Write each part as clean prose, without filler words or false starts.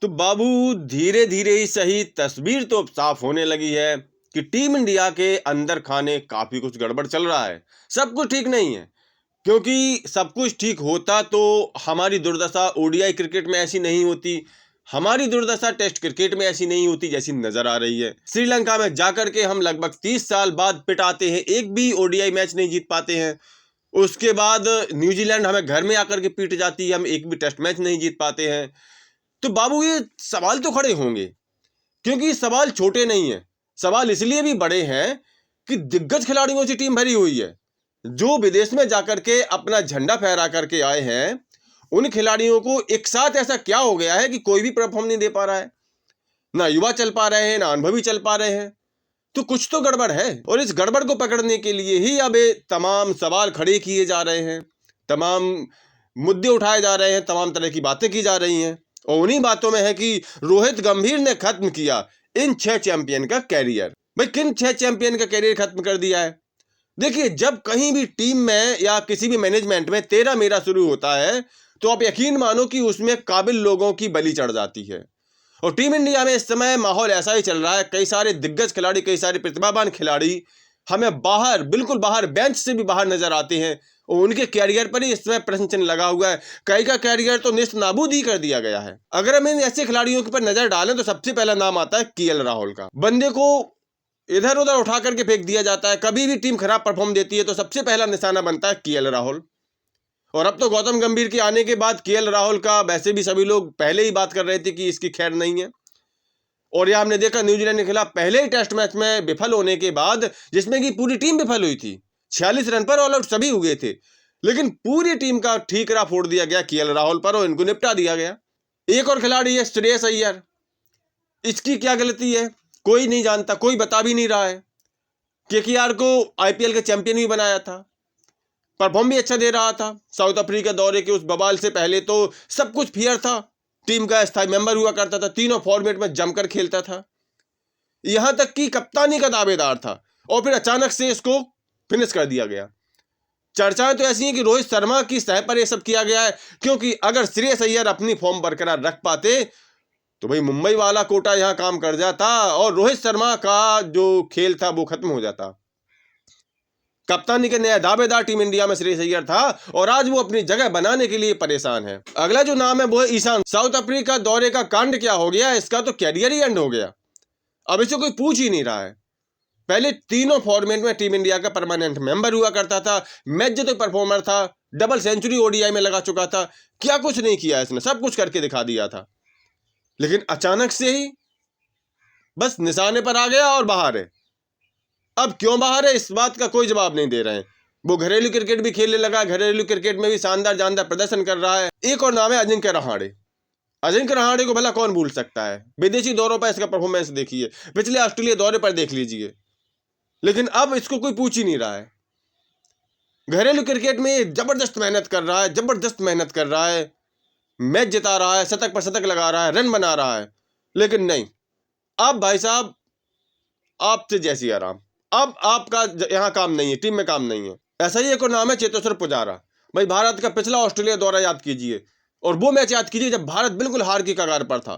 तो बाबू धीरे धीरे ही सही तस्वीर तो अब साफ होने लगी है कि टीम इंडिया के अंदर खाने काफी कुछ गड़बड़ चल रहा है। सब कुछ ठीक नहीं है, क्योंकि सब कुछ ठीक होता तो हमारी दुर्दशा ओडीआई क्रिकेट में ऐसी नहीं होती, हमारी दुर्दशा टेस्ट क्रिकेट में ऐसी नहीं होती जैसी नजर आ रही है। श्रीलंका में जाकर के हम लगभग 30 साल बाद पिटाते हैं, एक भी ओडीआई मैच नहीं जीत पाते हैं। उसके बाद न्यूजीलैंड हमें घर में आकर के पीट जाती है, हम एक भी टेस्ट मैच नहीं जीत पाते हैं। तो बाबू ये सवाल तो खड़े होंगे, क्योंकि सवाल छोटे नहीं है, सवाल इसलिए भी बड़े हैं कि दिग्गज खिलाड़ियों की टीम भरी हुई है जो विदेश में जाकर के अपना झंडा फहरा करके आए हैं। उन खिलाड़ियों को एक साथ ऐसा क्या हो गया है कि कोई भी परफॉर्म नहीं दे पा रहा है, ना युवा चल पा रहे हैं ना अनुभवी चल पा रहे हैं। तो कुछ तो गड़बड़ है, और इस गड़बड़ को पकड़ने के लिए ही अब ये तमाम सवाल खड़े किए जा रहे हैं, तमाम मुद्दे उठाए जा रहे हैं, तमाम तरह की बातें की जा रही हैं। और उन्हीं बातों में है कि रोहित गंभीर ने खत्म किया इन 6 चैंपियन का कैरियर। भाई किन 6 चैंपियन का कैरियर खत्म कर दिया है? देखिए, जब कहीं भी टीम में या किसी भी मैनेजमेंट में तेरा मेरा शुरू होता है तो आप यकीन मानो कि उसमें काबिल लोगों की बलि चढ़ जाती है। और टीम इंडिया में इस समय माहौल ऐसा ही चल रहा है, कई सारे दिग्गज खिलाड़ी, कई सारे प्रतिभावान खिलाड़ी हमें बाहर, बिल्कुल बाहर, बेंच से भी बाहर नजर आते हैं और उनके कैरियर पर ही इस समय प्रश्न चिन्ह लगा हुआ है। कई का कैरियर तो निस्त नाबूद ही कर दिया गया है। अगर हम इन ऐसे खिलाड़ियों के पर नजर डालें तो सबसे पहला नाम आता है केएल राहुल का। बंदे को इधर उधर उठा करके फेंक दिया जाता है, कभी भी टीम खराब परफॉर्म देती है तो सबसे पहला निशाना बनता है केएल राहुल। और अब तो गौतम गंभीर के आने के बाद केएल राहुल का वैसे भी सभी लोग पहले ही बात कर रहे थे कि इसकी खैर नहीं है। और यह हमने देखा न्यूजीलैंड के खिलाफ पहले ही टेस्ट मैच में विफल होने के बाद, जिसमें कि पूरी टीम विफल हुई थी, 46 रन पर ऑल आउट सभी हुए थे, लेकिन पूरी टीम का ठीकरा फोड़ दिया गया केएल राहुल पर और इनको निपटा दिया गया। एक और खिलाड़ी है श्रेयस अय्यर, इसकी क्या गलती है कोई नहीं जानता, कोई बता भी नहीं रहा है। केकेआर को आईपीएल के चैंपियन भी बनाया था, परफॉर्म भी अच्छा दे रहा था। साउथ अफ्रीका दौरे के उस बवाल से पहले तो सब कुछ फेयर था, टीम का स्थायी मेंबर हुआ करता था, तीनों फॉर्मेट में जमकर खेलता था, यहां तक कि कप्तानी का दावेदार था, और फिर अचानक से इसको फिनिश कर दिया गया। चर्चाएं तो ऐसी हैं कि रोहित शर्मा की सह पर यह सब किया गया है, क्योंकि अगर श्रेयस अय्यर अपनी फॉर्म बरकरार रख पाते तो भाई मुंबई वाला कोटा यहां काम कर जाता और रोहित शर्मा का जो खेल था वो खत्म हो जाता। कप्तानी के नया दावेदार टीम इंडिया में श्रेयस अय्यर था और आज वो अपनी जगह बनाने के लिए परेशान है। अगला जो नाम है वो है ईशान। साउथ अफ्रीका दौरे का कांड क्या हो गया, इसका तो कैरियर ही एंड हो गया, अब इसे कोई पूछ ही नहीं रहा है। पहले तीनों फॉर्मेट में टीम इंडिया का परमानेंट मेंबर हुआ करता था, मैच जीते परफॉर्मर था, डबल सेंचुरी ओडीआई में लगा चुका था, क्या कुछ नहीं किया इसने, सब कुछ करके दिखा दिया था। लेकिन अचानक से ही बस निशाने पर आ गया और बाहर है। अब क्यों बाहर है इस बात का कोई जवाब नहीं दे रहे हैं। वो घरेलू क्रिकेट भी खेलने लगा, घरेलू क्रिकेट में भी शानदार जानदार प्रदर्शन कर रहा है। एक और नाम है अजिंक्य रहाणे। अजिंक्य रहाणे को भला कौन भूल सकता है, विदेशी दौरों पर इसका परफॉर्मेंस देखिए, पिछले ऑस्ट्रेलिया दौरे पर देख लीजिए, लेकिन अब इसको कोई पूछ ही नहीं रहा है। घरेलू क्रिकेट में जबरदस्त मेहनत कर रहा है, जबरदस्त मेहनत कर रहा है, मैच जिता रहा है, शतक पर शतक लगा रहा है, रन बना रहा है, लेकिन नहीं, अब भाई साहब आपसे जैसी आराम, अब आपका यहां काम नहीं है, टीम में काम नहीं है। ऐसा ही एक और नाम है चेतेश्वर पुजारा। भाई भारत का पिछला ऑस्ट्रेलिया दौरा याद कीजिए और वो मैच याद कीजिए जब भारत बिल्कुल हार की कगार पर था।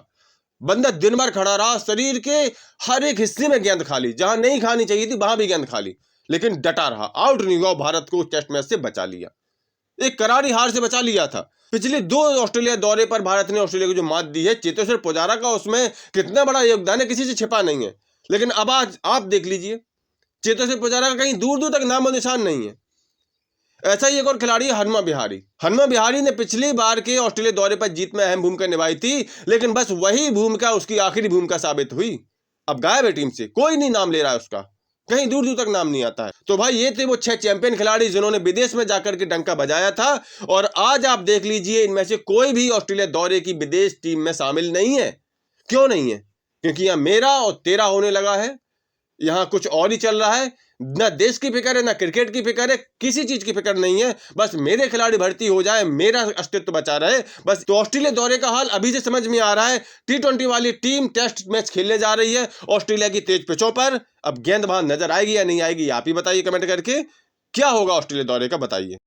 बंदा दिन भर खड़ा रहा, शरीर के हर एक हिस्से में गेंद खा ली, जहां नहीं खानी चाहिए थी वहां भी गेंद खा ली, लेकिन डटा रहा, आउट नहीं हुआ, भारत को टेस्ट मैच से बचा लिया, एक करारी हार से बचा लिया था। पिछले 2 ऑस्ट्रेलिया दौरे पर भारत ने ऑस्ट्रेलिया को जो मात दी है, चेतेश्वर पुजारा का उसमें कितना बड़ा योगदान है किसी से छिपा नहीं है। लेकिन अब आज आप देख लीजिए, चेतेश्वर पुजारा का कहीं दूर दूर तक नाम और निशान नहीं है। ऐसा ही एक और खिलाड़ी है हनुमा विहारी। हनुमा विहारी ने पिछली बार के ऑस्ट्रेलिया दौरे पर जीत में अहम भूमिका निभाई थी, लेकिन बस वही भूमिका उसकी आखिरी भूमिका साबित हुई। अब गायब है टीम से, कोई नहीं नाम ले रहा है उसका, कहीं दूर दूर तक नाम नहीं आता है। तो भाई ये थे वो 6 चैंपियन खिलाड़ी जिन्होंने विदेश में जाकर के डंका बजाया था, और आज आप देख लीजिए इनमें से कोई भी ऑस्ट्रेलिया दौरे की विदेश टीम में शामिल नहीं है। क्यों नहीं है? क्योंकि यहां मेरा और तेरा होने लगा है, यहाँ कुछ और ही चल रहा है। ना देश की फिक्र है, ना क्रिकेट की फिक्र है, किसी चीज की फिक्र नहीं है, बस मेरे खिलाड़ी भर्ती हो जाए, मेरा अस्तित्व बचा रहे, बस। तो ऑस्ट्रेलिया दौरे का हाल अभी से समझ में आ रहा है। टी20 वाली टीम टेस्ट मैच खेलने जा रही है ऑस्ट्रेलिया की तेज पिचों पर। अब गेंद वहां नजर आएगी या नहीं आएगी, आप ही बताइए कमेंट करके, क्या होगा ऑस्ट्रेलिया दौरे का, बताइए।